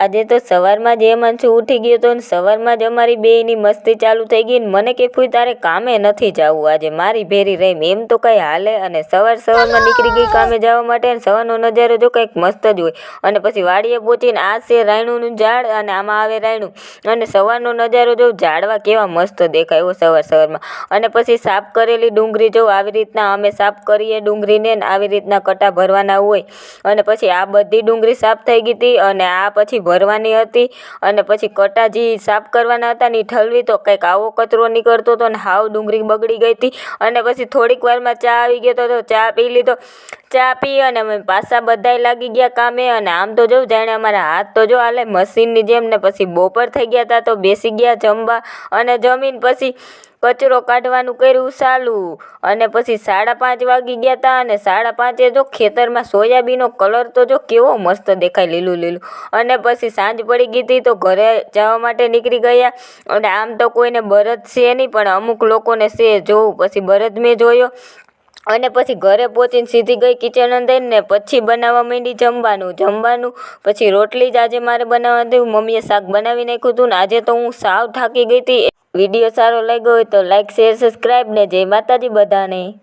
આજે તો સવારમાં જ હેમાંશુ ઉઠી ગયો હતો ને સવારમાં જ અમારી બેયની મસ્તી ચાલુ થઈ ગઈ ને મને કે ફૂઈ તારે કામે નથી જવું આજે મારી ભેરી રહી એમ તો કંઈ હાલે અને સવારમાં નીકળી ગઈ કામે જવા માટે અને સવારનો નજારો જો કંઈક મસ્ત જ હોય અને પછી વાડીએ પહોંચીને આ છે રાયણુંનું ઝાડ અને આમાં આવે રાયણું અને સવારનો નજારો જો ઝાડવા કેવા મસ્ત દેખાય સવારમાં અને પછી સાફ કરેલી ડુંગળી જો આવી રીતના અમે સાફ કરીએ ડુંગળીને ને આવી રીતના કટા ભરવાના હોય અને પછી આ બધી ડુંગળી સાફ થઈ ગઈ હતી અને આ પછી ભરવાની હતી અને પછી કટાજી સાફ કરવાના હતા ને ઠલવી તો કંઈક આવો કચરો નીકળતો હતો ને હાવ ડુંગળી બગડી ગઈ હતી અને પછી થોડીક વારમાં ચા આવી ગયો તો ચા પી લીધો ચા પી અને અમે પાછા બધાય લાગી ગયા કામે અને આમ તો જો જાણે અમારા હાથ તો જો હાલે મશીનની જેમ ને પછી બપોર થઈ ગયા હતા તો બેસી ગયા જમવા અને જમીન પછી કચરો કાઢવાનું કર્યું ચાલુ અને પછી 5:30 વાગી ગયા હતા અને 5:30 જો ખેતરમાં સોયાબીનનો કલર તો જો કેવો મસ્ત દેખાય લીલું અને પછી સાંજ પડી ગઈ હતી તો ઘરે જવા માટે નીકળી ગયા અને આમ તો કોઈને બળદ છે નહીં પણ અમુક લોકોને છે જોવું પછી બળદ મેં જોયો અને પછી ઘરે પહોંચીને સીધી ગઈ કિચન અંદર ને પછી બનાવવા માંડી જમવાનું પછી રોટલી જ આજે મારે બનાવવા હતી મમ્મીએ શાક બનાવી નાખ્યું હતું ને આજે તો હું સાવ થાકી ગઈ હતી. વિડીયો સારો લાગ્યો હોય તો લાઈક શેર સબસ્ક્રાઈબ ને જય માતાજી બધાને.